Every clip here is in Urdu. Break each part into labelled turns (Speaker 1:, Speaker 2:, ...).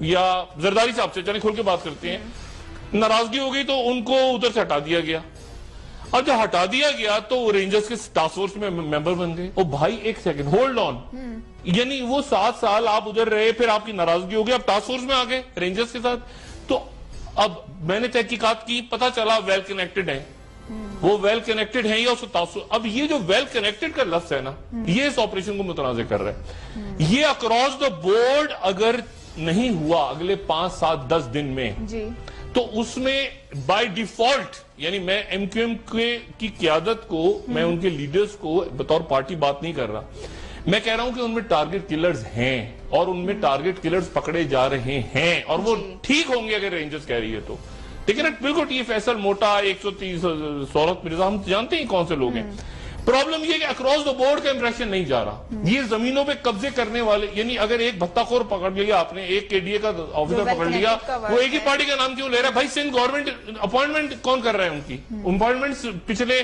Speaker 1: یا زرداری صاحب سے چلیں کھول کے بات کرتے ہیں, ناراضگی ہو گئی تو ان کو ادھر سے ہٹا دیا گیا. اب جب ہٹا دیا گیا تو وہ رینجرز کے ٹاسک فورس میں ممبر بن گئے. او بھائی ایک سیکنڈ, ہولڈ آن, یعنی وہ 7 سال آپ ادھر رہے, پھر آپ کی ناراضگی ہو گئی, آپ ٹاسک فورس میں آ گئے رینجرز کے ساتھ. تو اب میں نے تحقیقات کی, پتا چلا ویل کنیکٹڈ ہیں, وہ ویل کنیکٹڈ ہیں یا اس کو. اب یہ جو ویل کنیکٹڈ کا لفظ ہے نا, یہ اس آپریشن کو متنازع کر رہا ہے. یہ اکراس دا بورڈ اگر نہیں ہوا اگلے 5 7 10 دن میں تو اس میں بائی ڈیفالٹ, یعنی میں ایم کیو ایم کی قیادت کو, میں ان کے لیڈرز کو بطور پارٹی بات نہیں کر رہا, میں کہہ رہا ہوں کہ ان میں ٹارگٹ کلرز ہیں اور ان میں ٹارگٹ کلرز پکڑے جا رہے ہیں, اور وہ ٹھیک ہوں گے اگر رینجرز کہہ رہی ہے تو. لیکن بالکل یہ فیصل موٹا 130 سہولت مرزا, ہم جانتے ہیں کون سے لوگ ہیں. پرابلم یہ کہ اکراس دا بورڈ کا امپریشن نہیں جا رہا. یہ زمینوں پہ قبضے کرنے والے, یعنی اگر ایک بھتہ خور پکڑ لیا آپ نے, ایک کے ڈی اے کا آفیسر پکڑ لیا, وہ ایک ہی پارٹی کا نام کیوں لے رہا ہے بھائی؟ سندھ گورنمنٹ اپوائنٹمنٹ کون کر رہا ہے؟ ان کی اپوائنٹمنٹ پچھلے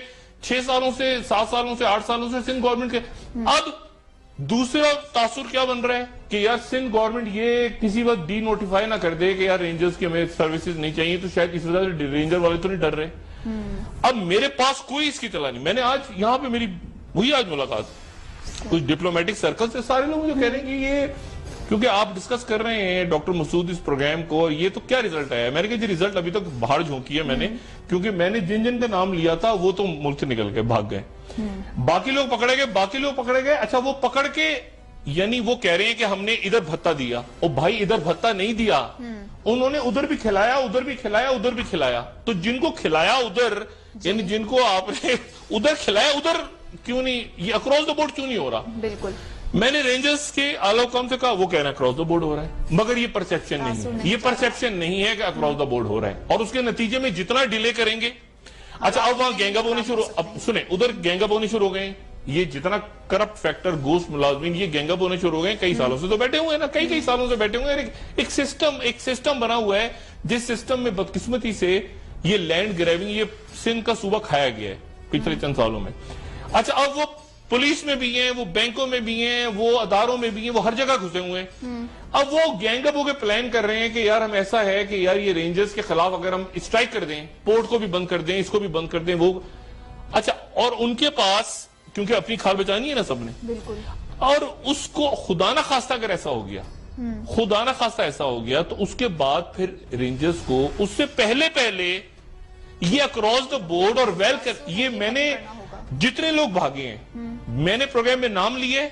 Speaker 1: 6 سالوں سے 7 سالوں سے 8 سالوں سے سندھ گورنمنٹ کے. اب دوسرا تاثر کیا بن رہا ہے کہ یار سندھ گورنمنٹ یہ کسی وقت ڈی نوٹیفائی نہ کر دے کہ یار رینجرز کی ہمیں سروسز نہیں چاہیے, تو شاید اس وجہ سے رینجر والے تو نہیں ڈر رہے. اب میرے پاس کوئی اس کی اطلاع نہیں. میں نے آج یہاں پہ میری وہی آج ملاقات کچھ ڈپلومیٹک سرکل سے, سارے لوگ مجھے کہہ رہے ہیں کہ یہ کیونکہ آپ ڈسکس کر رہے ہیں ڈاکٹر مسعود اس پروگرام کو, اور یہ تو کیا ریزلٹ آیا ہے؟ میں نے کہا یہ ریزلٹ ابھی تک باہر جھونکی ہے میں نے, کیونکہ میں نے جن کا نام لیا تھا وہ تو ملک سے نکل گئے, بھاگ گئے. باقی لوگ پکڑے گئے. اچھا وہ پکڑ کے, یعنی وہ کہہ رہے ہیں کہ ہم نے ادھر بھتہ دیا. او بھائی ادھر بھتہ نہیں دیا, انہوں نے ادھر بھی کھلایا, ادھر بھی کھلایا, ادھر بھی کھلایا. تو جن کو کھلایا ادھر, یعنی جن کو آپ نے ادھر کھلایا ادھر کیوں نہیں, یہ اکراس دا بورڈ کیوں نہیں ہو رہا؟
Speaker 2: بالکل.
Speaker 1: میں نے رینجرز کے اعلی حکام سے کہا, وہ کہہ رہے ہیں اکراس دا بورڈ ہو رہا ہے, مگر یہ پرسیپشن نہیں ہے. یہ پرسیپشن نہیں ہے کہ اکراس دا بورڈ ہو رہا ہے, اور اس کے نتیجے میں جتنا ڈیلے کریں گے. اچھا اب وہاں گینگ اپ ہونے شروع, اب سنیں ادھر گینگ اپ ہونے شروع ہو گئے. یہ جتنا کرپٹ فیکٹر گوشت ملازمین, یہ گینگ اپ ہونے شروع ہو گئے. کئی سالوں سے تو بیٹھے ہوئے ہیں نا, کئی سالوں سے بیٹھے ہوئے ہیں. ایک سسٹم بنا ہوا ہے, جس سسٹم میں بدقسمتی سے یہ لینڈ گریبنگ, یہ سندھ کا صوبہ کھایا گیا ہے پچھلے چند سالوں میں. اچھا اب وہ پولیس میں بھی ہیں, وہ بینکوں میں بھی ہیں, وہ اداروں میں بھی ہیں, وہ ہر جگہ گھسے ہوئے ہیں. اب وہ گینگ اپ ہو کے پلان کر رہے ہیں کہ یار ہم ایسا ہے کہ یار یہ رینجرز کے خلاف اگر ہم اسٹرائک کر دیں, پورٹ کو بھی بند کر دیں, اس کو بھی بند کر دیں, وہ اچھا. اور ان کے پاس کیونکہ اپنی کھال بچانی ہے نا سب نے, بالکل. اور اس کو خدا نہ خواستہ اگر ایسا ہو گیا, خدا نہ خواستہ ایسا ہو گیا, تو اس کے بعد پھر رینجرز کو اس سے پہلے یہ اکراس دا بورڈ اور ویل کر, یہ میں نے جتنے لوگ بھاگے ہیں, میں نے پروگرام میں نام لیے,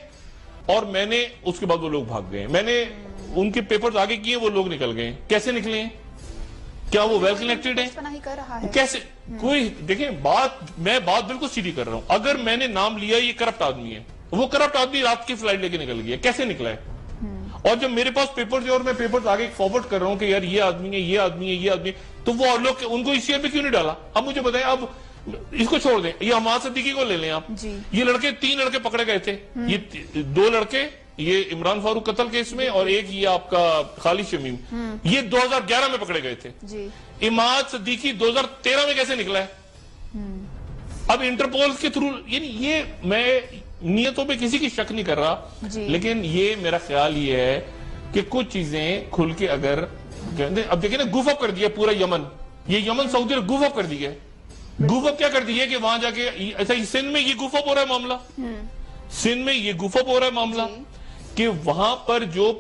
Speaker 1: اور میں نے اس کے بعد وہ لوگ بھاگ گئے. میں نے ان کے پیپرز آگے کیے, وہ لوگ نکل گئے. کیسے نکلے ہیں؟ کیا وہ ویل کنیکٹڈ ہیں؟ کیسے؟ کوئی دیکھیں, میں بات بالکل سیدھی کر رہا ہوں. اگر میں نے نام لیا یہ کرپٹ آدمی ہے, وہ کرپٹ آدمی رات کی فلائٹ لے کے نکل گیا, کیسے نکلا ہے؟ اور جب میرے پاس پیپرز ہیں اور میں پیپرز آگے فارورڈ کر رہا ہوں کہ یار یہ آدمی ہے, یہ آدمی ہے, یہ آدمی ہے, تو وہ لوگ ان کو ECR پہ کیوں نہیں ڈالا؟ اب مجھے بتائیں, اب اس کو چھوڑ دیں, یہ حماد صدیقی کو لے لیں آپ. یہ 3 لڑکے پکڑے گئے تھے, یہ 2 لڑکے, یہ عمران فاروق قتل کیس میں, اور ایک یہ آپ کا خالد شمیم, یہ 2011 میں پکڑے گئے تھے. حماد صدیقی 2013 میں کیسے نکلا ہے؟ اب انٹرپول کے تھرو, یعنی یہ میں نیتوں پہ کسی کی شک نہیں کر رہا, لیکن یہ میرا خیال یہ ہے کہ کچھ چیزیں کھل کے اگر, اب دیکھیں نا, گوف اپ کر دیا پورا یمن, یہ یمن سعودی نے گوف اپ کر دیا. گوف اپ کیا کر دیا کہ وہاں جا کے, ایسا سندھ میں یہ گوف اپ ہو رہا ہے معاملہ, سندھ میں یہ گوف اپ ہو رہا ہے معاملہ کہ وہاں پر جو,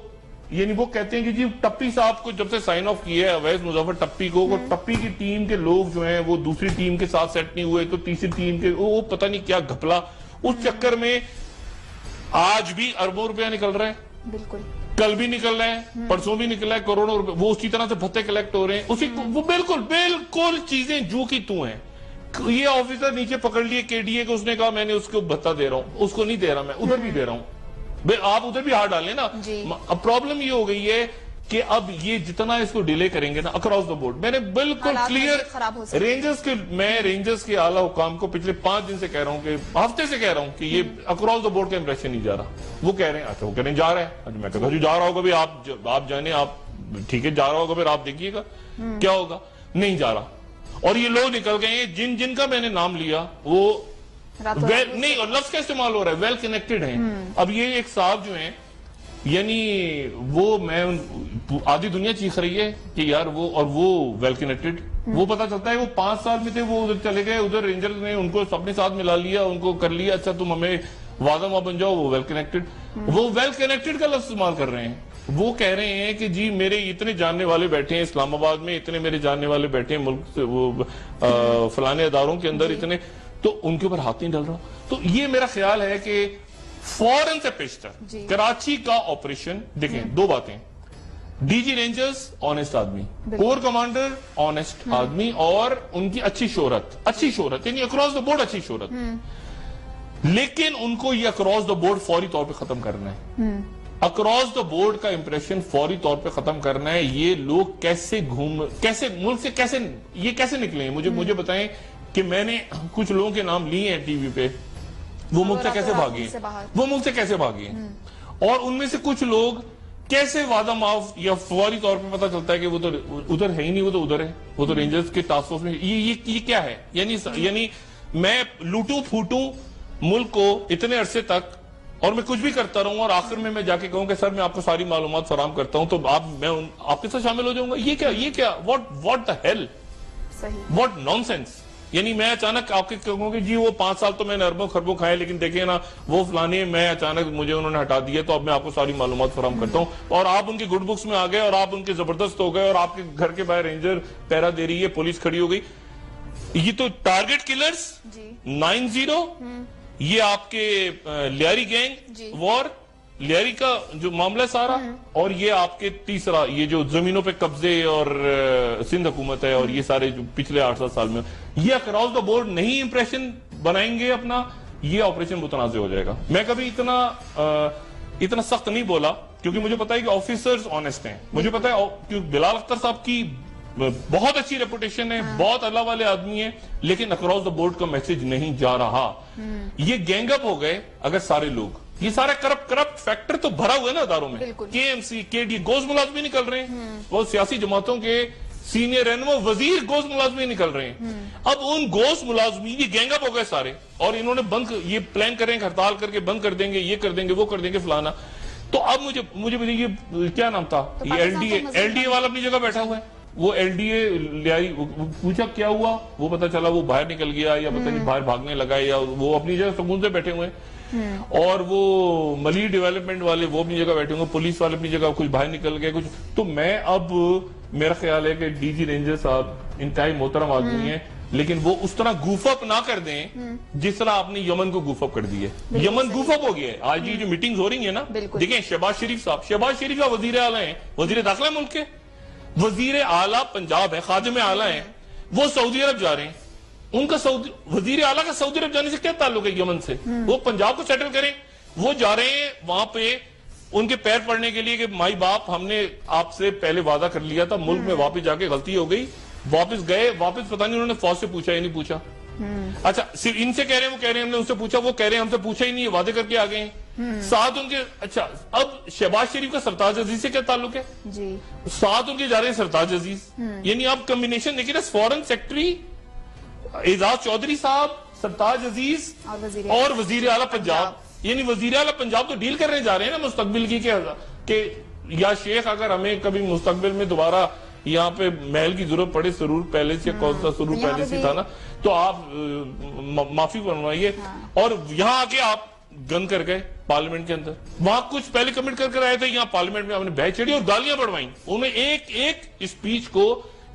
Speaker 1: یعنی وہ کہتے ہیں کہ جی ٹپی صاحب کو جب سے سائن آف کیا ہے اویس مظفر ٹپی کو, وہ ٹپی کی ٹیم کے لوگ جو ہیں وہ دوسری ٹیم کے ساتھ سیٹ نہیں ہوئے, تو تیسری ٹیم کے وہ پتہ نہیں کیا گھپلا, اس چکر میں آج بھی اربوں روپیہ نکل رہا ہے. بالکل. کل بھی نکل رہا ہے, پرسوں بھی نکل رہا ہے کروڑوں روپے, وہ اسی طرح سے بھتے کلیکٹ ہو رہے ہیں, اسی وہ بالکل چیزیں جو کی تو ہیں. یہ آفیسر نیچے پکڑ لیے KDA کو, اس نے کہا میں نے اس کو بھتہ دے رہا ہوں, اس کو نہیں دے رہا, میں ادھر بھی دے رہا ہوں. آپ ادھر بھی ہاتھ ڈالیں نا. اب پرابلم یہ ہو گئی ہے کہ اب یہ جتنا اس کو ڈیلے کریں گے نا اکراس دا بورڈ, میں نے بالکل کلیئر رینجرز کے اعلی حکام کو پچھلے 5 دن سے کہہ رہا ہوں, کہ ہفتے سے کہہ رہا ہوں کہ یہ اکراس دا بورڈ کا امپریشن نہیں جا رہا. وہ کہہ رہے ہیں اچھا, وہ کہہ رہے ہیں جا رہا ہے. میں کہتا ہوں جا رہا ہوگا بھی, آپ جانے, آپ ٹھیک ہے جا رہا ہوگا, پھر آپ دیکھیے گا کیا ہوگا. نہیں جا رہا, اور یہ لوگ نکل گئے ہیں جن کا میں نے نام لیا, وہ نہیں, اور لفظ کا استعمال ہو رہا ہے ویل کنیکٹڈ ہیں. اب یہ ایک صاحب جو ہیں یعنی وہ میں آدھی دنیا چیخ رہی ہے کہ یار وہ ویل کنیکٹڈ، وہ پتا چلتا ہے وہ 5 سال میں تھے، وہ ادھر چلے گئے، ادھر رینجرز نے ان کو اپنے ساتھ ملا لیا، ان کو کر لیا، اچھا تم ہمیں وعدہ ماں بن جاؤ، وہ ویل کنیکٹڈ کا لفظ استعمال کر رہے ہیں. وہ کہہ رہے ہیں کہ جی میرے اتنے جاننے والے بیٹھے ہیں اسلام آباد میں، اتنے میرے جاننے والے بیٹھے ہیں ملک سے، وہ فلانے اداروں کے اندر اتنے، تو ان کے اوپر ہاتھ نہیں ڈل رہا. تو یہ میرا خیال ہے کہ فوراً سے پیشتر کراچی کا آپریشن دیکھیں، 2 باتیں، ڈی جی رینجرز آنےسٹ آدمی، کور کمانڈر آنےسٹ آدمی، اور ان کی اچھی شہرت یعنی اکراس دا بورڈ اچھی شہرت، لیکن ان کو یہ اکراس دا بورڈ فوری طور پہ ختم کرنا ہے. اکراس دا بورڈ کا امپریشن فوری طور پہ ختم کرنا ہے. یہ لوگ کیسے ملک سے کیسے نکلے ہیں؟ مجھے بتائیں کہ میں نے کچھ لوگوں کے نام لیے ہیں ٹی وی پہ، وہ ملک سے کیسے بھاگے ہیں، اور ان میں سے کچھ لوگ کیسے وعدہ معاف یا فوری طور پہ پتا چلتا ہے کہ وہ تو ادھر ہے ہی نہیں، وہ تو ادھر ہے، وہ تو رینجرز کے ٹاسک فورس میں. یہ کیا ہے؟ یعنی میں لوٹوں پھوٹوں ملک کو اتنے عرصے تک، اور میں کچھ بھی کرتا رہوں، اور آخر میں جا کے کہوں کہ سر میں آپ کو ساری معلومات فراہم کرتا ہوں تو میں آپ کے ساتھ شامل ہو جاؤں گا. یہ کیا what the hell، what nonsense. یعنی میں اچانک آپ کے کہوں کہ جی وہ 5 سال تو میں نے اربوں خربوں کھائے، لیکن دیکھیں نا وہ فلانے، میں اچانک مجھے انہوں نے ہٹا دیا، تو اب میں آپ کو ساری معلومات فراہم کرتا ہوں، اور آپ ان کی گڈ بکس میں آ گئے، اور آپ ان کے زبردست ہو گئے، اور آپ کے گھر کے باہر رینجر پہرا دے رہی ہے، پولیس کھڑی ہو گئی. یہ تو ٹارگٹ کلرز 90، یہ آپ کے لیاری گینگ وار، لیاری کا جو معاملہ سارا، اور یہ آپ کے تیسرا یہ جو زمینوں پہ قبضے اور سندھ حکومت ہے، اور یہ سارے جو پچھلے 8-7 سال میں، یہ اکراس دا بورڈ نہیں امپریشن بنائیں گے اپنا، یہ آپریشن متنازع ہو جائے گا. میں کبھی اتنا سخت نہیں بولا کیونکہ مجھے پتا ہے کہ آفیسرز آنےسٹ ہیں، مجھے پتا ہے کہ بلال اختر صاحب کی بہت اچھی ریپوٹیشن ہے، بہت اللہ والے آدمی ہیں، لیکن اکراس دا بورڈ کا میسج نہیں جا رہا. یہ گینگ اپ ہو گئے اگر سارے لوگ، یہ سارا کرپٹ فیکٹر تو بھرا ہوا ہے نا اداروں میں، کے ایم سی کے ڈی گوز ملازمی نکل رہے ہیں، وہ سیاسی جماعتوں کے سینئر رہنما وزیر گوز ملازمی نکل رہے ہیں. اب ان گوز ملازمی یہ گینگ اپ ہو گئے سارے، اور انہوں نے یہ پلان کریں کہ ہڑتال کر کے بند کر دیں گے، یہ کر دیں گے، وہ کر دیں گے فلانا. تو اب مجھے یہ کیا نام تھا، یہ ایل ڈی اے والا اپنی جگہ بیٹھا ہوا ہے. وہ ایل ڈی اے لیاری پوچھا کیا ہوا، وہ پتا چلا وہ باہر نکل گیا، یا پتہ نہیں باہر بھاگنے لگا، یا وہ اپنی جگہ سکون سے بیٹھے ہوئے ہیں. اور وہ ملی ڈیولپمنٹ والے وہ اپنی جگہ بیٹھے ہوئے، پولیس والے اپنی جگہ، کچھ باہر نکل گئے کچھ. تو میں اب میرا خیال ہے کہ ڈی جی رینجر صاحب انتہائی محترم آدمی ہیں، لیکن وہ اس طرح گوف اپ نہ کر دیں جس طرح آپ نے یمن کو گوف اپ کر دی ہے. یمن گوف اپ ہو گیا ہے. آج یہ جو میٹنگز ہو رہی ہیں نا، دیکھیں شہباز شریف کا وزیر اعلیٰ ہیں، وزیر داخلہ ملک کے، وزیر اعلیٰ پنجاب ہے، خادم اعلیٰ ہیں، وہ سعودی عرب جا رہے ہیں. ان کا وزیر اعلیٰ کا سعودی عرب جانے سے کیا تعلق ہے یمن سے؟ وہ پنجاب کو سیٹل کریں. وہ جا رہے ہیں وہاں پہ ان کے پیر پڑنے کے لیے کہ مائی باپ ہم نے آپ سے پہلے وعدہ کر لیا تھا، ملک میں واپس جا کے غلطی ہو گئی، واپس گئے، واپس پتہ نہیں انہوں نے فوج سے پوچھا یا نہیں پوچھا. اچھا صرف ان سے کہہ رہے ہیں، وہ کہہ رہے ہیں ہم نے ان سے پوچھا، وہ کہہ رہے ہیں ہم سے پوچھا ہی نہیں، وعدے کر کے آ گئے ہیں ساتھ ان کے. اچھا اب شہباز شریف کا سرتاج عزیز سے کیا تعلق ہے؟ ساتھ ان کے جا رہے ہیں سرتاج عزیز. یعنی آپ کمبینیشن دیکھیں نا، فورن سیکٹری اعزاز چودھری صاحب، سرتاج عزیز اور وزیر اعلیٰ پنجاب. یعنی وزیر اعلیٰ پنجاب تو ڈیل کرنے جا رہے ہیں نا مستقبل کی کہ یا شیخ اگر ہمیں کبھی مستقبل میں دوبارہ یہاں پہ محل کی ضرورت پڑے، سرور پیلیس یا کون سا سرور پیلیس ہی تھا نا، تو آپ معافی فرمائیے. اور یہاں آ کے آپ گن کر گئے پارلیمنٹ کے اندر، وہاں کچھ پہلے کمنٹ کر آئے تھے، یہاں پارلیمنٹ میں آپ نے بحث چھڑی اور گالیاں بڑھوائیں. انہوں نے ایک اسپیچ کو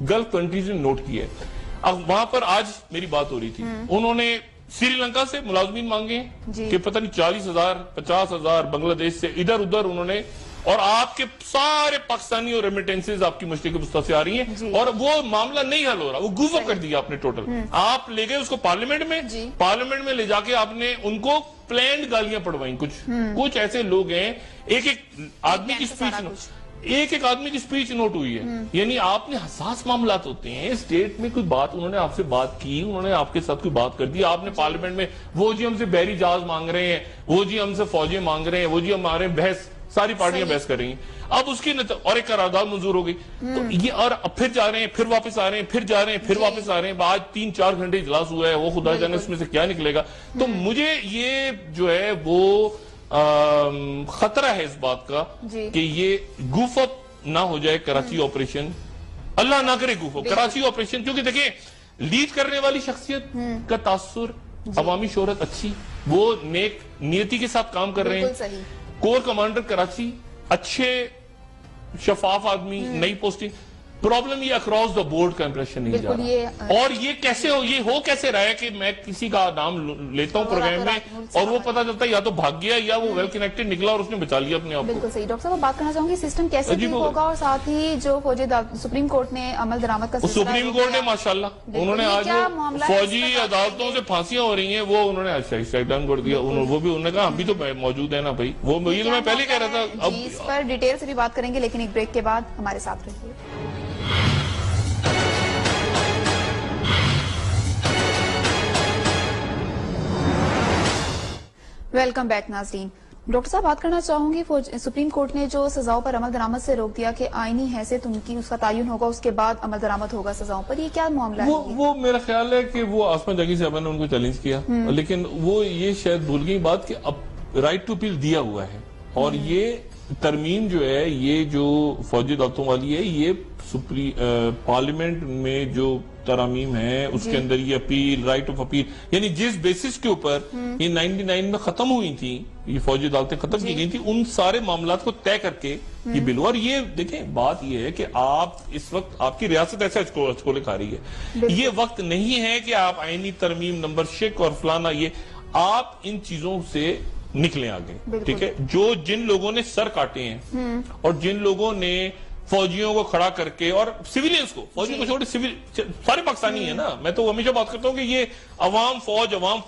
Speaker 1: گلف کنٹریز نے نوٹ کیا ہے. اب وہاں پر آج میری بات ہو رہی تھی، انہوں نے سری لنکا سے ملازمین مانگے کہ پتہ نہیں 40,000 50,000 بنگلہ دیش سے ادھر ادھر انہوں نے، اور آپ کے سارے پاکستانی اور ریمیٹنسز آپ کی مشرق وسطیٰ سے آ رہی ہیں، اور وہ معاملہ نہیں حل ہو رہا، وہ گوف اپ کر دیا آپ نے ٹوٹل. آپ لے گئے اس کو پارلیمنٹ میں لے جا کے آپ نے ان کو پلینڈ گالیاں پڑھوائیں. کچھ ایسے لوگ ہیں، ایک آدمی کی سپیچ نوٹ ہوئی ہے. یعنی آپ نے حساس معاملات ہوتے ہیں اسٹیٹ میں، کوئی بات انہوں نے آپ سے بات کی، انہوں نے آپ کے ساتھ کوئی بات کر دی، آپ نے پارلیمنٹ میں وہ جی ہم سے بحری جہاز مانگ رہے ہیں، وہ جی ہم سے فوجیں مانگ رہے ہیں، وہ جی ہمارے بحث، ساری پارٹیاں بحث کر رہی ہیں. اب اس کی اور ایک قرارداد منظور ہو گئی، تو یہ اور پھر جا رہے ہیں، پھر واپس آ رہے ہیں، پھر جا رہے ہیں، پھر واپس آ رہے ہیں. آج 3-4 گھنٹے اجلاس ہوا ہے، وہ خدا جانے اس میں سے کیا نکلے گا. تو مجھے یہ جو ہے وہ خطرہ ہے اس بات کا
Speaker 2: جی
Speaker 1: کہ یہ گوف اپ نہ ہو جائے کراچی آپریشن، اللہ نہ کرے گوف اپ کراچی آپریشن، کیونکہ دیکھیں لیڈ کرنے والی شخصیت کا تاثر، عوامی شہرت اچھی، وہ نیک نیتی کے ساتھ کام کر رہے
Speaker 2: بالکل
Speaker 1: ہیں،
Speaker 2: صحیح،
Speaker 1: کور کمانڈر کراچی اچھے شفاف آدمی، نئی پوسٹنگ، پرابلم یہ اکراس دا بورڈ کا امپریشن نہیں جا
Speaker 2: بالکل
Speaker 1: رہا، اور یہ کیسے ہو، یہ ہو کیسے رہا ہے کہ میں کسی کا نام لیتا ہوں پروگرام میں اور وہ پتہ چلتا ہے یا تو بھاگ گیا یا وہ ویل کنیکٹڈ نکلا اور اس نے بچا لیا اپنے آپ کو۔
Speaker 2: بالکل صحیح۔ ڈاکٹر صاحب بات کرنا چاہوں گی سسٹم کیسے ٹھیک ہوگا، اور ساتھ ہی جو فوجی سپریم کورٹ نے عمل درآمد کا سلسلہ
Speaker 1: سپریم کورٹ نے ماشاءاللہ انہوں نے آج فوجی عدالتوں سے پھانسیاں ہو رہی ہیں، وہ انہوں نے اسٹرائک ڈاؤن کر دیا، وہ بھی انہوں نے کہا ہم بھی تو موجود ہیں نا بھائی، وہ یہ تو میں پہلے کہہ رہا تھا۔ اب
Speaker 2: اس پر ڈیٹیل سے بھی بات کریں گے، لیکن ایک بریک کے بعد ہمارے ساتھ رہیے۔ ویلکم بیک ناظرین۔ ڈاکٹر صاحب بات کرنا چاہوں گی سپریم کورٹ نے جو سزاؤں پر عمل درآمد سے روک دیا کہ آئینی حیثیت ان کی اس کا تعین ہوگا، اس کے بعد عمل درآمد ہوگا سزاؤں پر، یہ کیا معاملہ ہے؟
Speaker 1: وہ میرا خیال ہے کہ وہ آسمان جاگی صاحبہ نے ان کو چیلنج کیا، لیکن وہ یہ شاید بھول گئی بات کہ اب رائٹ ٹو اپیل دیا ہوا ہے، اور یہ ترمیم جو ہے یہ جو فوجی عدالتوں والی ہے یہ پارلیمنٹ میں جو ترامیم ہے اس کے اندر یہ اپیل، رائٹ آف اپیل، یعنی جس بیسس کے اوپر یہ 99 میں ختم ہوئی تھی، یہ فوجی عدالتیں ختم کی گئی تھی، ان سارے معاملات کو طے کر کے یہ بل، اور یہ دیکھیں بات یہ ہے کہ آپ اس وقت آپ کی ریاست ایسے اچکولے کھا رہی ہے، یہ وقت نہیں ہے کہ آپ آئینی ترمیم نمبر شک اور فلانا، یہ آپ ان چیزوں سے نکلیں آگے، ٹھیک ہے؟ جو جن لوگوں نے سر کاٹے ہیں اور جن لوگوں نے فوجیوں کو کھڑا کر کے اور سیویلینز کو، فوجیوں کو چھوڑے سارے پاکستانی ہیں نا، میں تو ہمیشہ بات کرتا ہوں کہ یہ عوام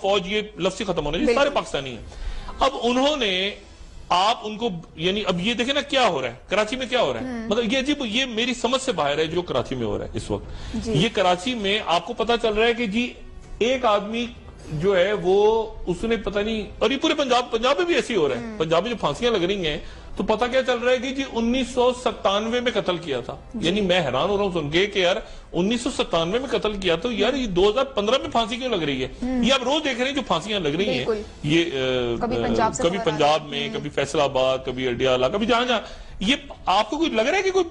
Speaker 1: فوج یہ لفظ ختم ہونے، یہ سارے پاکستانی ہیں۔ اب انہوں نے آپ ان کو، یعنی اب یہ دیکھیں نا کیا ہو رہا ہے کراچی میں، کیا ہو رہا ہے، مطلب یہ عجیب، یہ میری سمجھ سے باہر ہے جو کراچی میں ہو رہا ہے اس وقت۔ یہ کراچی میں آپ کو پتا چل رہا ہے کہ جی ایک آدمی جو ہے وہ اس نے پتہ نہیں، اور یہ پورے پنجاب میں بھی ایسی ہو رہا ہے، پنجاب میں جو پھانسیاں لگ رہی ہیں تو پتہ کیا چل رہا ہے کہ جی 1997 میں قتل کیا تھا، یعنی میں حیران ہو رہا ہوں سن کے کہ یار 1997 میں قتل کیا تو یار یہ 2015 میں پھانسی کیوں لگ رہی ہے؟ یہ آپ روز دیکھ رہے ہیں جو پھانسیاں لگ رہی ہیں، یہ کبھی پنجاب میں، کبھی فیصل آباد، کبھی اڈیالہ، کبھی جہاں یہ آپ کو کوئی لگ رہا ہے کہ کوئی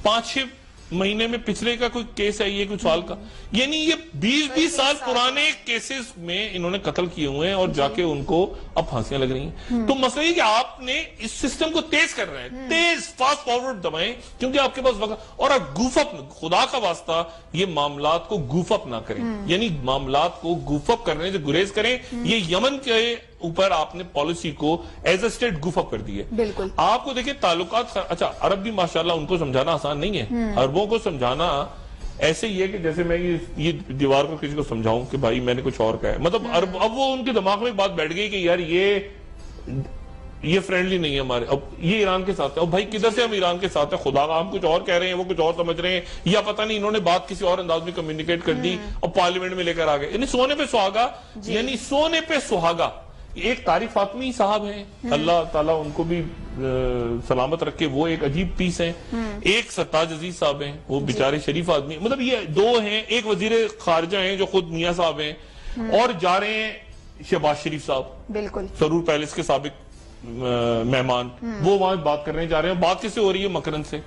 Speaker 1: 5-6 مہینے میں پچھلے کا کوئی کیس ہے یہ کوئی سال کا، یعنی یہ 20 سال پرانے کیسز میں انہوں نے قتل کیے ہوئے ہیں اور جا کے ان کو اب پھانسیاں لگ رہی ہیں۔ تو مسئلہ یہ کہ آپ نے اس سسٹم کو تیز کر رہے ہیں، تیز فاسٹ فارورڈ دبائیں، کیونکہ آپ کے پاس وقت، اور آپ گوف اپ، خدا کا واسطہ یہ معاملات کو گوف اپ نہ کریں، یعنی معاملات کو گوف اپ کرنے سے گریز کریں۔ یہ یمن کے اوپر آپ نے پالیسی کو ایز اے اسٹیٹ گوف اپ کر دی ہے۔
Speaker 2: بالکل
Speaker 1: آپ کو دیکھیں تعلقات، اچھا عرب بھی ماشاءاللہ ان کو سمجھانا آسان نہیں ہے، عربوں کو سمجھانا ایسے ہی ہے کہ جیسے میں یہ دیوار کو کسی کو سمجھاؤں کہ بھائی میں نے کچھ اور کہا ہے، مطلب اب وہ ان کے دماغ میں بات بیٹھ گئی کہ یار یہ فرینڈلی نہیں ہے ہمارے، اب یہ ایران کے ساتھ ہے، اب بھائی کدھر سے ہم ایران کے ساتھ ہیں، خدا کا ہم کچھ اور کہہ رہے ہیں وہ کچھ اور سمجھ رہے ہیں، یا پتہ نہیں انہوں نے بات کسی اور انداز میں کمیونیکیٹ کر دی اور پارلیمنٹ میں لے کر آ گئے، یعنی سونے پہ سہاگا، یعنی سونے پہ سہاگا۔ ایک طارق فاطمی صاحب ہیں، اللہ تعالیٰ ان کو بھی سلامت رکھے، وہ ایک عجیب پیس ہیں، ایک سرتاج عزیز صاحب ہیں، وہ بیچارے شریف آدمی، مطلب یہ دو ہیں، ایک وزیر خارجہ ہیں جو خود میاں صاحب ہیں، اور جا رہے ہیں شہباز شریف صاحب،
Speaker 2: بالکل
Speaker 1: سرور پیلس کے سابق مہمان، وہ وہاں بات کرنے جا رہے ہیں، بات کس سے ہو رہی ہے؟ مکرن سے،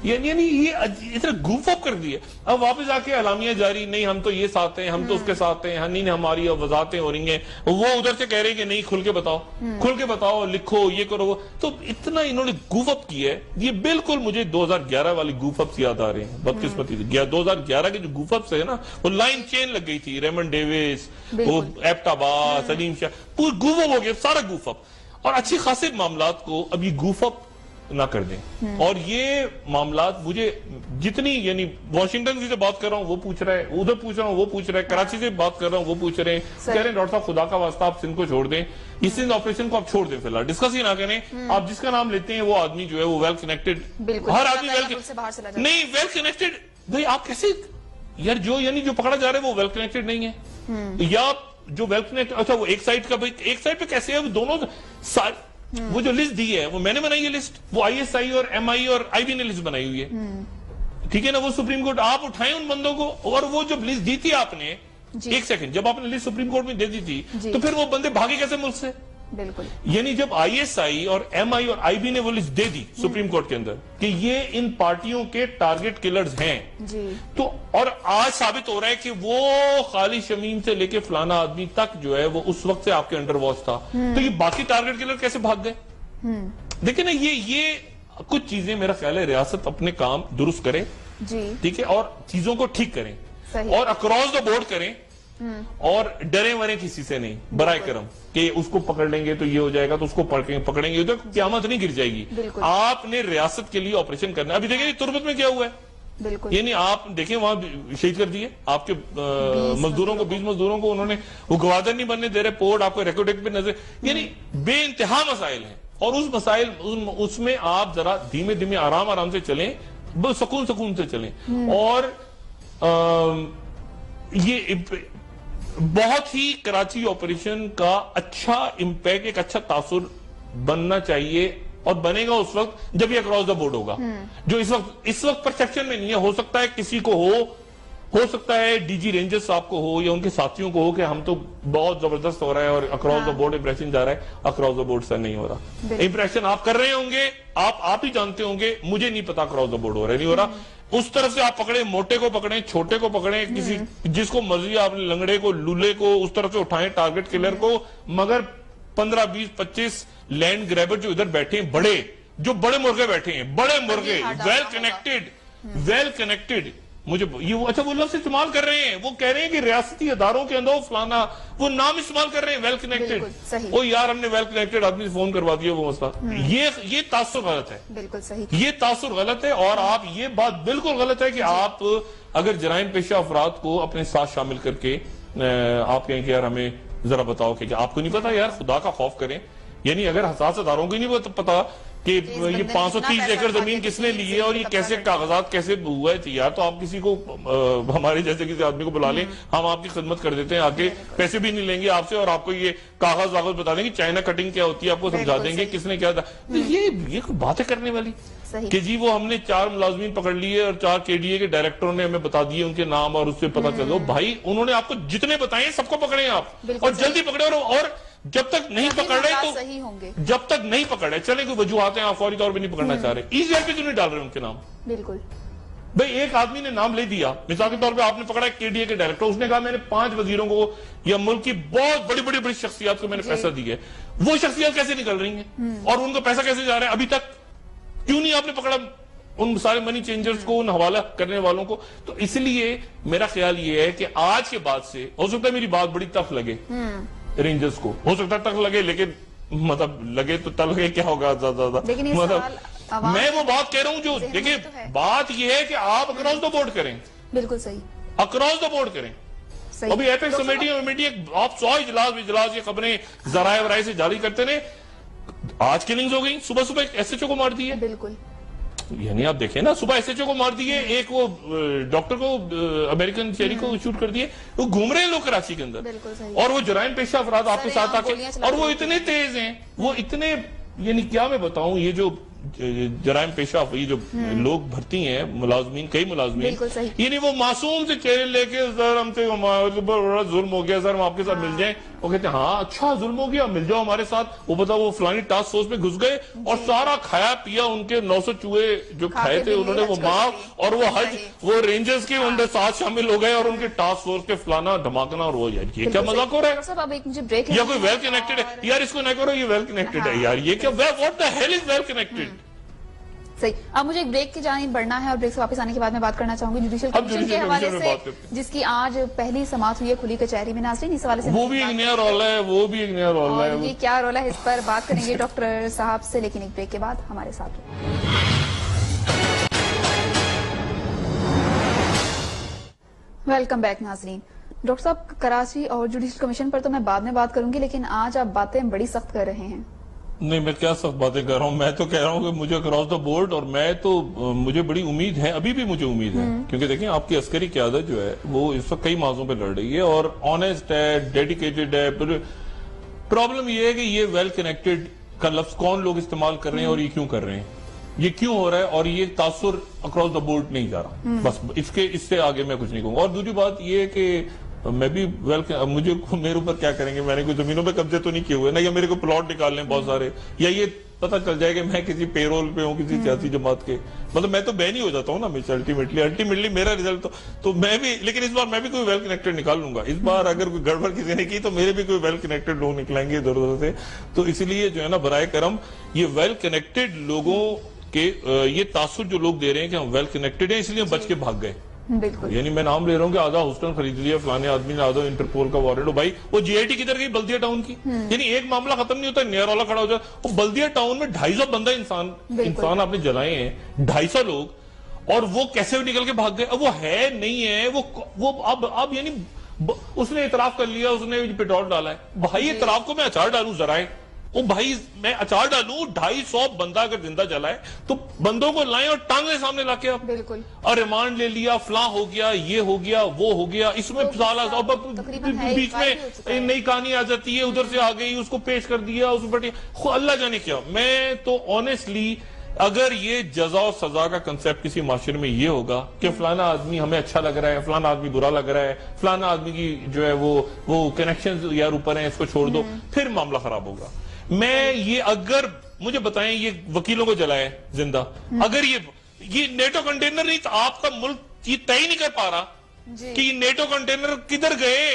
Speaker 1: یعنی یہ اتنا گوف اپ کر دی ہے۔ اب واپس آ کے اعلامیہ جاری، نہیں ہم تو یہ ساتھ ہیں، ہم تو اس کے ساتھ ہیں، نہیں ہماری وضاحتیں ہو رہی ہیں، وہ ادھر سے کہہ رہے ہیں کہ نہیں کھل کے بتاؤ، لکھو، یہ کرو وہ، تو اتنا انہوں نے گوف اپ کیا ہے، یہ بالکل مجھے 2011 والی گوف اپس یاد آ رہے ہیں، بدقسمتی سے 2011 کے جو گوف اپس ہے نا، وہ لائن چین لگ گئی تھی، ریمنڈ ڈیوس، وہ ایبٹ عباس، سلیم شاہ، پورا گوف اپ ہو گیا، سارا گوف اپ، اور اچھی خاصے معاملات کو اب یہ گوف اپ نہ کر دیں۔ اور یہ معاملات مجھے جتنی، یعنی واشنگٹن سے بات کر رہا ہوں وہ پوچھ رہا ہے، ادھر پوچھ رہا ہوں وہ پوچھ رہا ہے، کراچی سے بات کر رہا ہوں وہ پوچھ رہے ہیں، کہہ رہے ہیں ڈاکٹر صاحب خدا کا واسطہ آپ سندھ کو چھوڑ دیں، اس سندھ آپریشن کو آپ چھوڑ دیں، فی الحال ڈسکس ہی نہ کریں، آپ جس کا نام لیتے ہیں وہ آدمی جو ہے وہ ویل کنیکٹڈ، ہر آدمی نہیں ویل کنیکٹڈ، بھائی آپ کیسے یار یعنی جو پکڑا جا رہا ہے وہ ویل کنیکٹڈ نہیں ہے، یا جو ویل کنیکٹڈ، اچھا وہ ایک سائٹ کا، ایک سائٹ پہ کیسے ہے، دونوں وہ جو لسٹ دی ہے وہ میں نے بنائی ہے لسٹ، وہ آئی ایس آئی اور ایم آئی اور آئی بی نے لسٹ بنائی ہوئی ہے، ٹھیک ہے نا، وہ سپریم کورٹ آپ اٹھائیں ان بندوں کو، اور وہ جب لسٹ دی تھی آپ نے، ایک سیکنڈ، جب آپ نے لسٹ سپریم کورٹ میں دے دی تھی تو پھر وہ بندے بھاگے کیسے ملک سے؟
Speaker 2: بالکل.
Speaker 1: یعنی جب آئی ایس آئی اور ایم آئی اور آئی بی نے وہ لسٹ دے دی سپریم کورٹ کے اندر کہ یہ ان پارٹیوں کے ٹارگٹ کلرز ہیں, تو اور آج ثابت ہو رہا ہے کہ وہ خالی شمیم سے لے کے فلانا آدمی تک جو ہے وہ اس وقت سے آپ کے انڈر واچ تھا, تو یہ باقی ٹارگٹ کلر کیسے بھاگ گئے؟ دیکھیں نا, یہ کچھ چیزیں میرا خیال ہے ریاست اپنے کام درست کرے, ٹھیک ہے, اور چیزوں کو ٹھیک کریں اور اکراس دا بورڈ کریں, اور ڈرے مرے کسی سے نہیں برائے کرم کہ اس کو پکڑ لیں گے تو یہ ہو جائے گا, تو اس کو پکڑیں گے تو قیامت نہیں گر جائے گی. آپ نے ریاست کے لیے آپریشن کرنا ہے. ابھی دیکھیں تربت میں کیا ہوا ہے, یعنی آپ دیکھیں وہاں شہید کر دیے آپ کے مزدوروں کو, 20 مزدوروں کو انہوں نے, وہ گوادر نہیں بننے دے رہے, پورٹ آپ کو ریکارڈ پہ نظر, یعنی بے انتہا مسائل ہیں. اور اس مسائل اس میں آپ ذرا دھیمے دھیمے آرام سے چلیں, سکون سے چلیں, اور یہ بہت ہی کراچی آپریشن کا اچھا امپیکٹ, ایک اچھا تاثر بننا چاہیے, اور بنے گا اس وقت جب یہ اکراس دا بورڈ ہوگا, جو اس وقت پرسپشن میں نہیں ہے. ہو سکتا ہے کسی کو ہو سکتا ہے ڈی جی رینجرز صاحب کو ہو یا ان کے ساتھیوں کو ہو کہ ہم تو بہت زبردست ہو رہا ہے اور اکراس دا بورڈ امپریشن جا رہا ہے. اکراس دا بورڈ سے نہیں ہو رہا. امپریشن آپ کر رہے ہوں گے, آپ ہی جانتے ہوں گے, مجھے نہیں پتا اکراس دا بورڈ ہو رہا ہے نہیں ہو رہا. اس طرف سے آپ پکڑیں, موٹے کو پکڑیں, چھوٹے کو پکڑیں, کسی جس کو مرضی آپ لنگڑے کو, لولے کو اس طرف سے اٹھائیں, ٹارگٹ کلر کو, مگر 15 20 25 لینڈ گریبر جو ادھر بیٹھے ہیں, جو بڑے مرغے بیٹھے ہیں, بڑے مرغے, ویل کنیکٹڈ, مجھے یہ اچھا وہ لفظ استعمال کر رہے ہیں, وہ کہہ رہے ہیں کہ ریاستی اداروں کے اندر فلانا, وہ نام استعمال کر رہے ہیں ویل کنیکٹڈ. وہ یار ہم نے ویل کنیکٹڈ آدمی سے فون کروا دیا وہ مسئلہ. یہ تاثر غلط ہے, بالکل صحیح, یہ تاثر غلط ہے. اور آپ یہ بات بالکل غلط ہے کہ آپ اگر جرائم پیشہ افراد کو اپنے ساتھ شامل کر کے آپ کہیں کہ یار ہمیں ذرا بتاؤ کہ آپ کو نہیں پتا, یار خدا کا خوف کریں. یعنی اگر حساس اداروں کو نہیں پتا کہ یہ 530 ایکڑ زمین کس نے لی ہے اور یہ کیسے کاغذات کیسے ہوا ہے, یار تو آپ کسی کو, ہمارے جیسے کسی آدمی کو بلا لیں, ہم آپ کی خدمت کر دیتے ہیں, آگے پیسے بھی نہیں لیں گے آپ سے, اور آپ کو یہ کاغذ بتا دیں گے, چائنا کٹنگ کیا ہوتی ہے آپ کو سمجھا دیں گے, کس نے کیا تھا. یہ باتیں کرنے والی کہ جی وہ ہم نے 4 ملازمین پکڑ لیے اور 4 کے ڈی اے کے ڈائریکٹروں نے ہمیں بتا دیے ان کے نام, اور اس سے پتا چلو بھائی انہوں نے آپ کو جتنے بتائے سب کو پکڑیں آپ, اور جلدی پکڑے. اور جب تک نہیں پکڑ رہے تو جب تک نہیں پکڑ رہے چلے کوئی وجوہات ہیں, آپ فوری طور پہ نہیں پکڑنا چاہ رہے, ایزی ایل پہ کیوں نہیں ڈال رہے ان کے نام؟ بالکل بھائی ایک آدمی نے نام لے دیا, مثال کے طور پہ آپ نے پکڑا کے ڈی اے کے ڈائریکٹر, اس نے کہا میں نے 5 وزیروں کو یا ملک کی بہت بڑی شخصیات کو میں نے پیسہ دیا ہے. وہ شخصیات کیسے نکل رہی ہیں اور ان کو پیسہ کیسے جا رہا ہے؟ ابھی تک کیوں نہیں آپ نے پکڑا ان سارے منی چینجرز کو, ان حوالہ کرنے والوں کو؟ تو اس لیے میرا خیال یہ ہے کہ آج کے بعد سے, ہو سکتا ہے میری بات بڑی ٹف لگے رینجرز کو, ہو سکتا ہے تک لگے, لیکن مطلب لگے تو تل لگے کیا ہوگا زیادہ, مطلب میں وہ بات کہہ رہا ہوں جو, دیکھیں بات یہ ہے کہ آپ اکراس دا بورڈ کریں, بالکل صحیح, اکراس دا بورڈ کریں. ابھی ایپیکس کمیٹی آپ 100 اجلاس یہ خبریں ذرائع سے جاری کرتے رہے, آج کلنگز ہو گئی, صبح ایس ایچ او کو مار دیے, بالکل, یعنی آپ دیکھیں نا, صبح ایس ایچ او کو مار دیے, ایک وہ ڈاکٹر کو امریکن شہری کو شوٹ کر دیے, وہ گھوم رہے ہیں لوگ کراچی کے اندر, اور وہ جرائم پیشہ افراد آپ کے ساتھ آ کے, اور وہ اتنے تیز ہیں, وہ اتنے, یعنی کیا میں بتاؤں, یہ جو جرائم پیشہ یہ جو لوگ بھرتی ہیں ملازمین, کئی ملازمین, یعنی وہ معصوم سے چہرے لے کے سر ہم سے بڑا ظلم ہو گیا سر, ہم آپ کے ساتھ مل جائیں, وہ کہتے ہیں ہاں اچھا ظلم ہو گیا, مل جاؤ ہمارے ساتھ. وہ پتا وہ فلانی ٹاسک فورس میں گھس گئے اور سارا کھایا پیا, ان کے 900 چوہے جو کھائے تھے انہوں نے وہ معاف, اور وہ حج وہ رینجرز کے ان کے ساتھ شامل ہو گئے, اور ان کے ٹاسک فورس کے فلانا دھماکنا, اور وہ یار یہ کیا مذاق ہو رہا ہے, یا کوئی ویل کنیکٹڈ ہے, یار اس کو نہ کرو یہ ویل کنیکٹڈ ہے, یار یہ کیا, what the hell is well connected.
Speaker 2: صحیح. اب مجھے ایک بریک کی جانب بڑھنا ہے, اور بریک سے واپس آنے کے بعد میں بات کرنا چاہوں گی جوڈیشل کمیشن کے حوالے سے, جس کی آج پہلی سماعت ہوئی ہے کھلی کچہری میں. ناظرین اس حوالے سے
Speaker 1: وہ بھی ایک نیا رولا ہے, وہ بھی ایک نیا رولا ہے,
Speaker 2: یہ کیا رولا ہے اس پر بات کریں گے ڈاکٹر صاحب سے, لیکن ایک بریک کے بعد ہمارے ساتھ. ویلکم بیک ناظرین. ڈاکٹر صاحب کراچی اور جوڈیشل کمیشن پر تو میں بعد میں بات کروں گی, لیکن آج آپ باتیں بڑی سخت کر رہے ہیں.
Speaker 1: نہیں میں کیا سخت باتیں کر رہا ہوں, میں تو کہہ رہا ہوں کہ مجھے اکراس دا بورڈ, اور میں تو مجھے بڑی امید ہے, ابھی بھی مجھے امید ہے, کیونکہ دیکھیں آپ کی عسکری قیادت جو ہے وہ اس وقت کئی موضوعوں پہ لڑ رہی ہے, اور آنےسٹ ہے, ڈیڈیکیٹڈ ہے. پرابلم یہ ہے کہ یہ ویل کنیکٹڈ کا لفظ کون لوگ استعمال کر رہے ہیں اور یہ کیوں کر رہے ہیں, یہ کیوں ہو رہا ہے, اور یہ تاثر اکراس دا بورڈ نہیں جا رہا, بس اس سے آگے میں کچھ نہیں کہوں گا. اور دوسری بات یہ ہے کہ میں بھی مجھے میرے اوپر کیا کریں گے, میں نے کوئی زمینوں پہ قبضے تو نہیں کیے ہوئے نا, یا میرے کو پلاٹ نکال لیں بہت سارے, یا یہ پتہ چل جائے کہ میں کسی پے رول پہ ہوں کسی سیاسی جماعت کے, مطلب میں تو بین ہی ہو جاتا ہوں نا ہمیشہ الٹیمیٹلی میرا رزلٹ تو میں بھی, لیکن اس بار میں بھی کوئی ویل کنیکٹڈ نکال لوں گا. اس بار اگر کوئی گڑبڑ کسی نے کی تو میرے بھی کوئی ویل کنیکٹڈ لوگ نکلائیں گے ادھر ادھر سے. تو اس لیے جو ہے نا برائے کرم یہ ویل کنیکٹڈ لوگوں کے یہ تاثر جو لوگ دے رہے ہیں کہ ہم ویل کنیکٹڈ ہیں اس لیے ہم بچ کے بھاگ گئے,
Speaker 2: بالکل,
Speaker 1: یعنی میں نام لے رہا ہوں کہ آدھا ہاسٹل خرید لیا فلانے آدمی نے, آدھا انٹرپول کا وارنٹ, بھائی وہ جی آئی ٹی کدھر گئی بلدیہ ٹاؤن کی, یعنی ایک معاملہ ختم نہیں ہوتا, نیا رولا کھڑا ہو جائے. وہ بلدیہ ٹاؤن میں 250 بندہ انسان آپ نے جلائے ہیں, 250 لوگ, اور وہ کیسے نکل کے بھاگ گئے. اب وہ ہے نہیں ہے, وہ اب یعنی اس نے اعتراف کر لیا, اس نے پیٹرول ڈالا ہے. بھائی اعتراف کو میں اچار ڈالوں ذرائع, وہ بھائی میں اچار ڈالوں, 250 بندہ اگر زندہ جلائے تو بندوں کو لائیں اور ٹانگیں سامنے لا کے آپ
Speaker 2: بالکل,
Speaker 1: اور ریمانڈ لے لیا, فلاں ہو گیا, یہ ہو گیا, وہ ہو گیا. اس میں بیچ میں نئی کہانی آ جاتی ہے, ادھر سے آ گئی, اس کو پیش کر دیا, اس پر اللہ جانے کیا. میں تو آنیسٹلی اگر یہ جزا و سزا کا کنسیپٹ کسی معاشرے میں یہ ہوگا کہ فلانا آدمی ہمیں اچھا لگ رہا ہے, فلانا آدمی برا لگ رہا ہے, فلانا آدمی کی جو ہے وہ کنیکشنز یار اوپر ہیں, اس کو چھوڑ دو, پھر معاملہ خراب ہوگا. میں یہ اگر مجھے بتائیں یہ وکیلوں کو جلائے زندہ, اگر یہ نیٹو کنٹینر نہیں تو آپ کا ملک یہ طے نہیں کر پا رہا کہ یہ نیٹو کنٹینر کدھر گئے,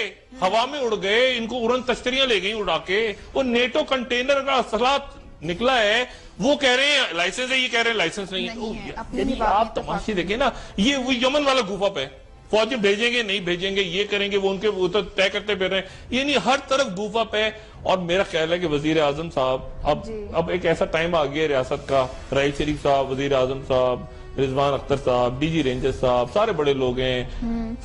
Speaker 1: ہوا میں اڑ گئے, ان کو اڑن تشتریاں لے گئی اڑا کے. وہ نیٹو کنٹینر کا اصلات نکلا ہے, وہ کہہ رہے ہیں لائسنس ہے, یہ کہہ رہے ہیں لائسنس نہیں ہے. آپ تماشی دیکھیں نا, یہ وہ یمن والا گوفا پہ فوجی بھیجیں گے نہیں بھیجیں گے, یہ کریں گے, وہ ان کے طے کرتے پھر رہے ہیں, یعنی ہر طرف گوفا پہ. اور میرا خیال ہے کہ وزیر اعظم صاحب اب ایک ایسا ٹائم آ گیا ریاست کا, رئیس شریف صاحب, وزیر اعظم صاحب, رضوان اختر صاحب, ڈی جی رینجر صاحب, سارے بڑے لوگ ہیں,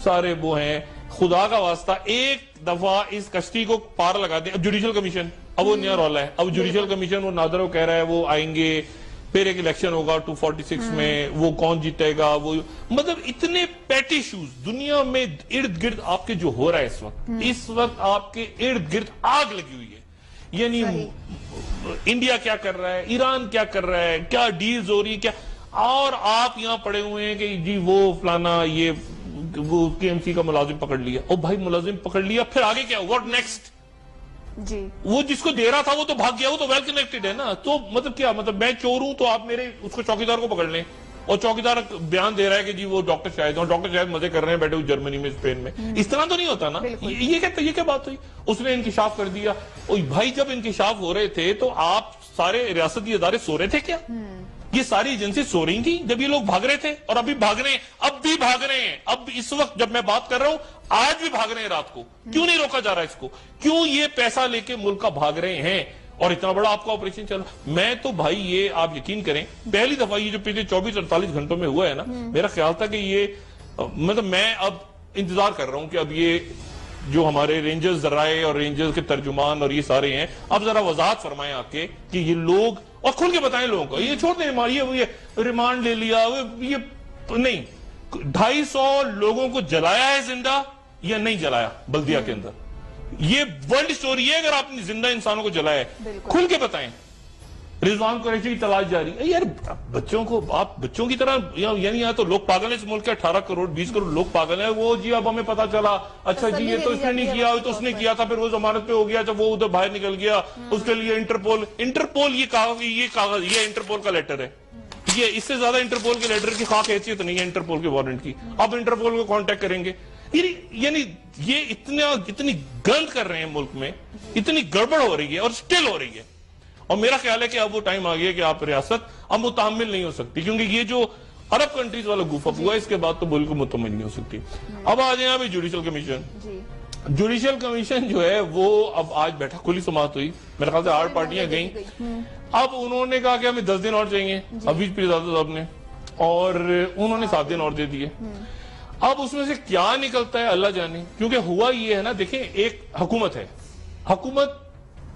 Speaker 1: سارے وہ ہیں, خدا کا واسطہ ایک دفعہ اس کشتی کو پار لگا دیں. اب جوڈیشل کمیشن, اب وہ نیا رولا ہے, اب جوڈیشل کمیشن وہ نادر وہ کہہ رہا ہے وہ آئیں گے, پھر ایک الیکشن ہوگا 246 میں, وہ کون جیتے گا, وہ مطلب اتنے پیٹی ایشوز دنیا میں ارد گرد آپ کے جو ہو رہا ہے اس وقت آپ کے ارد گرد آگ لگی ہوئی ہے. یعنی انڈیا کیا کر رہا ہے, ایران کیا کر رہا ہے, کیا ڈیلز ہو رہی ہے, کیا, اور آپ یہاں پڑے ہوئے ہیں کہ جی وہ فلانا یہ وہ کے ایم سی کا ملازم پکڑ لیا. او بھائی ملازم پکڑ لیا, پھر آگے کیا, واٹ نیکسٹ؟
Speaker 2: جی
Speaker 1: وہ جس کو دے رہا تھا وہ تو بھاگ گیا, وہ تو ویل کنیکٹڈ ہے نا. تو مطلب کیا, مطلب میں چور ہوں تو آپ میرے اس کو چوکیدار کو پکڑ لیں, اور چوکیدار بیان دے رہا ہے کہ جی وہ ڈاکٹر شاہد, اور ڈاکٹر شاہد مزے کر رہے ہیں بیٹھے ہوئے جرمنی میں, اسپین میں. اس طرح تو نہیں ہوتا نا. یہ کیا بات ہوئی, اس نے انکشاف کر دیا. بھائی جب انکشاف ہو رہے تھے تو آپ سارے ریاستی ادارے سو رہے تھے کیا؟ یہ ساری ایجنسی سو رہی تھی جب یہ لوگ بھاگ رہے تھے, اور ابھی بھاگ رہے ہیں, اب بھی بھاگ رہے ہیں. اب اس وقت جب میں بات کر رہا ہوں آج بھی بھاگ رہے ہیں رات کو. کیوں نہیں روکا جا رہا اس کو, کیوں یہ پیسہ لے کے ملک کا بھاگ رہے ہیں, اور اتنا بڑا آپ کا آپریشن چل رہا. میں تو بھائی یہ آپ یقین کریں, پہلی دفعہ یہ جو پچھلے 24-48 گھنٹوں میں ہوا ہے نا, میرا خیال تھا کہ یہ مطلب میں اب انتظار کر رہا ہوں کہ اب یہ جو ہمارے رینجرز ذرائع اور رینجرز کے ترجمان اور یہ سارے ہیں, اب ذرا وضاحت فرمائیں آ کے کہ یہ لوگ, اور کھل کے بتائیں لوگوں کو, یہ چھوڑ دیں یہ ریمانڈ لے لیا, یہ نہیں, 250 لوگوں کو جلایا ہے زندہ یا نہیں جلایا بلدیہ کے اندر, یہ ورلڈ سٹوری ہے. اگر آپ نے زندہ انسانوں کو جلایا ہے کھل کے بتائیں. رضوان قریشی کی تلاش جاری ہے. یار بچوں کو آپ بچوں کی طرح, یعنی یہاں تو لوگ پاگل ہیں اس ملک کے, 18 کروڑ 20 کروڑ لوگ پاگل ہیں. وہ جی اب ہمیں پتا چلا, اچھا جی یہ تو اس نے نہیں کیا, تو اس نے کیا تھا, پھر وہ ضمانت پہ ہو گیا, جب وہ ادھر باہر نکل گیا, اس کے لیے انٹرپول یہ کاغذ یہ انٹرپول کا لیٹر ہے. یہ اس سے زیادہ انٹرپول کے لیٹر کی خاک حیثیت نہیں ہے انٹرپول کے وارنٹ کی. اب انٹرپول کو کانٹیکٹ کریں گے. یعنی یہ اتنی گند کر رہے ہیں ملک میں, اتنی گڑبڑ ہو رہی ہے اور سٹل ہو رہی ہے. اور میرا خیال ہے کہ اب وہ ٹائم آ گیا کہ آپ ریاست اب متحمل نہیں ہو سکتی, کیونکہ یہ جو عرب کنٹریز والا گوف اپ ہوا, اس کے بعد تو ملک متحمل نہیں ہو سکتی. اب آ جائیں ابھی جوڈیشل کمیشن. جوڈیشل کمیشن جو ہے وہ اب آج بیٹھا, کھلی سماعت ہوئی, میرے خیال سے 8 پارٹیاں گئیں. اب انہوں نے کہا کہ ہمیں 10 دن اور چاہیے, ابھی پیرزادہ صاحب نے, اور انہوں نے 7 دن اور دے دیے. اب اس میں سے کیا نکلتا ہے اللہ جانے, کیونکہ ہوا یہ ہے نا, دیکھیں ایک حکومت ہے, حکومت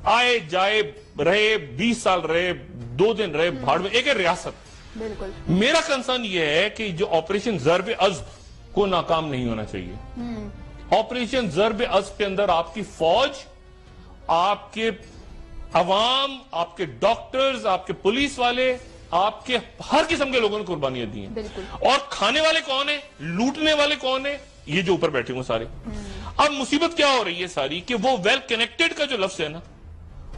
Speaker 1: آئے جائے رہے, 20 سال رہے, 2 دن رہے, بھاڑ میں, ایک ہے ریاست.
Speaker 2: بالکل.
Speaker 1: میرا کنسرن یہ ہے کہ جو آپریشن ضرب عزب کو ناکام نہیں ہونا چاہیے. آپریشن ضرب عزب کے اندر آپ کی فوج, آپ کے عوام, آپ کے ڈاکٹرز, آپ کے پولیس والے, آپ کے ہر قسم کے لوگوں نے قربانیاں دی ہیں. اور کھانے والے کون ہیں, لوٹنے والے کون ہیں, یہ جو اوپر بیٹھے ہوں سارے. اب مصیبت کیا ہو رہی ہے ساری کہ وہ ویل کنیکٹڈ کا جو لفظ ہے نا،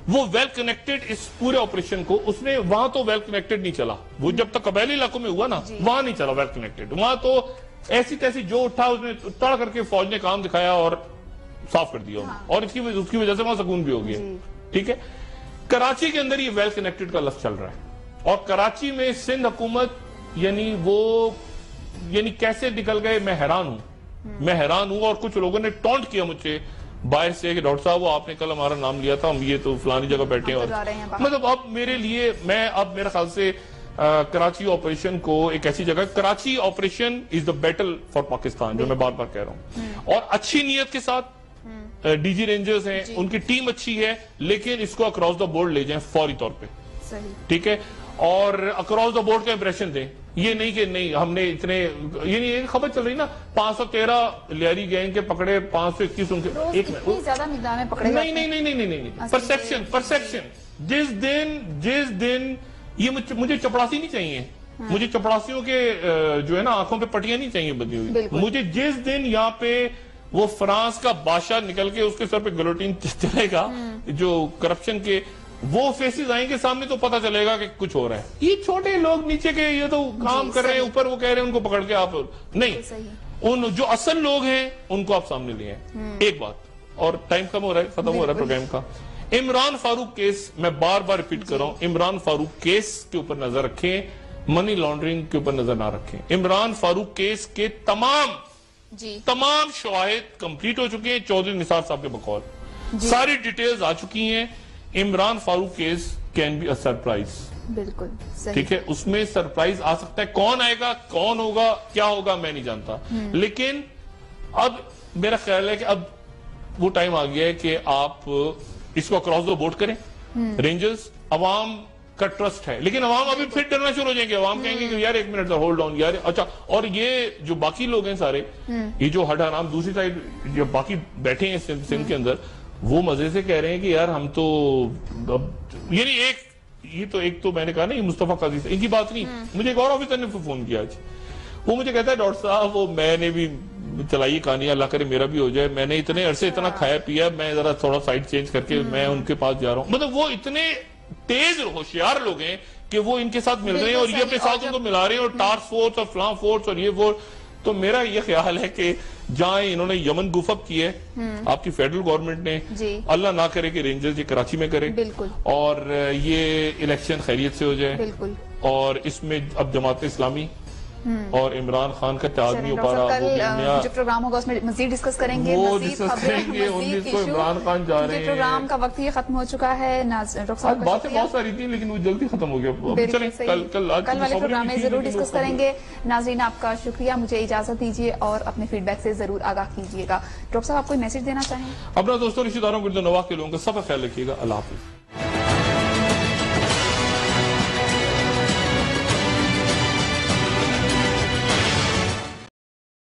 Speaker 1: وہ ویل کنیکٹڈ اس پورے آپریشن کو اس نے وہاں تو ویل کنیکٹڈ نہیں چلا. وہ جب تک قبائلی علاقوں میں ہوا نا وہاں نہیں چلا ویل کنیکٹڈ. وہاں تو ایسی تیسی جو اٹھا اس نے تڑ کر کے فوج نے کام دکھایا اور صاف کر دیا. اور اس کی وجہ سے وہاں سکون بھی ہو گیا. ٹھیک ہے. کراچی کے اندر یہ ویل کنیکٹڈ کا لفظ چل رہا ہے اور کراچی میں سندھ حکومت یعنی کیسے نکل گئے میں حیران ہوں. اور کچھ لوگوں نے ٹونٹ کیا مجھے باہر سے کہ ڈاکٹر صاحب وہ آپ نے کل ہمارا نام لیا تھا، ہم یہ تو فلانی جگہ بیٹھے ہیں. اور مطلب اب میرے لیے اب میرے خیال سے کراچی آپریشن کو ایک ایسی جگہ، Karachi operation is the battle for Pakistan, جو میں بار بار کہہ رہا ہوں. اور اچھی نیت کے ساتھ ڈی جی رینجرز ہیں، ان کی ٹیم اچھی ہے، لیکن اس کو اکراس دا بورڈ لے جائیں فوری طور پہ. ٹھیک ہے. اور اکراس دا بورڈ کا امپریشن دیں. یہ نہیں کہ نہیں ہم نے اتنے، یہ خبر چل رہی نا 513 لیاری گینگ کے پکڑے، 521 ان کے ایک میں
Speaker 2: زیادہ مقدار میں پکڑے.
Speaker 1: نہیں پرسپشن. جس دن یہ مجھے چپڑاسی نہیں چاہیے، مجھے چپڑاسیوں کے جو ہے نا آنکھوں پہ پٹیاں نہیں چاہیے بندی ہوئی. مجھے جس دن یہاں پہ وہ فرانس کا بادشاہ نکل کے اس کے سر پہ گلوٹین چلے گا جو کرپشن کے، وہ فیسز آئیں گے سامنے تو پتہ چلے گا کہ کچھ ہو رہا ہے. یہ چھوٹے لوگ نیچے کے یہ تو کام کر رہے ہیں، اوپر وہ کہہ رہے ہیں ان کو پکڑ کے آپ نہیں، ان جو اصل لوگ ہیں ان کو آپ سامنے لے آئیں. ایک بات اور ٹائم ختم ہو رہا ہے پروگرام کا. عمران فاروق کیس میں بار بار ریپیٹ کر رہا ہوں، عمران فاروق کیس کے اوپر نظر رکھیں، منی لانڈرنگ کے اوپر نظر نہ رکھیں. عمران فاروق کیس کے تمام شواہد کمپلیٹ ہو چکے ہیں چودھری نثار صاحب کے بقول. ساری ڈیٹیلز آ چکی ہیں. Imran Farooq case can be a surprise.
Speaker 2: بالکل
Speaker 1: ٹھیک ہے. اس میں سرپرائز آ سکتا ہے. کون آئے گا، کون ہوگا، کیا ہوگا میں نہیں جانتا. لیکن اب میرا خیال ہے کہ اب وہ ٹائم آ گیا ہے کہ آپ اس کو اکراس دا بورڈ کریں. رینجرز، عوام کا ٹرسٹ ہے، لیکن عوام ابھی پھر ڈرنا شروع ہو جائیں گے. عوام کہیں گے کہ یار ایک منٹ ہولڈ آن یار. اچھا، اور یہ جو باقی لوگ ہیں سارے، یہ جو ہٹ حرام دوسری سائڈ جو باقی بیٹھے ہیں سندھ کے اندر، وہ مزے سے کہہ رہے ہیں کہ یار ہم تو یعنی ایک تو میں نے کہا نا یہ مصطفیٰ قاضی سے ان کی بات نہیں. مجھے ایک اور آفیسر نے فون کیا آج، وہ مجھے کہتا ہے ڈاکٹر صاحب وہ میں نے بھی چلائی کہانی، اللہ کرے میرا بھی ہو جائے، میں نے اتنے عرصے اتنا کھایا پیا، میں ذرا تھوڑا سائڈ چینج کر کے میں ان کے پاس جا رہا ہوں. مطلب وہ اتنے تیز ہوشیار لوگ ہیں کہ وہ ان کے ساتھ مل رہے ہیں اور یہ اپنے ساتھ ان کو ملا رہے ہیں، اور ٹاسک فورس اور فلاں فورس اور یہ وہ. تو میرا یہ خیال ہے کہ جہاں انہوں نے یمن گوف اپ کی ہے آپ کی فیڈرل گورنمنٹ نے، اللہ نہ کرے کہ رینجرز یہ کراچی میں کرے اور یہ الیکشن خیریت سے ہو جائے. اور اس میں اب جماعت اسلامی اور عمران خان کا چارج نہیں ہو پا رہا.
Speaker 2: جو پروگرام ہوگا اس میں مزید ڈسکس کریں گے،
Speaker 1: عمران خان جا رہے ہیں.
Speaker 2: پروگرام کا وقت یہ ختم ہو چکا ہے.
Speaker 1: باتیں بہت ساری تھیں لیکن وہ جلدی ختم ہو گیا.
Speaker 2: کل والے پروگرام میں ضرور ڈسکس کریں گے. ناظرین آپ کا شکریہ، مجھے اجازت دیجیے اور اپنے فیڈ بیک سے ضرور آگاہ کیجیے گا. ڈاکٹر صاحب آپ کوئی میسج دینا چاہیں؟
Speaker 1: اپنا دوستوں رشتہ داروں گردنواح کے لوگوں کا سب کا خیال رکھیے گا. اللہ حافظ.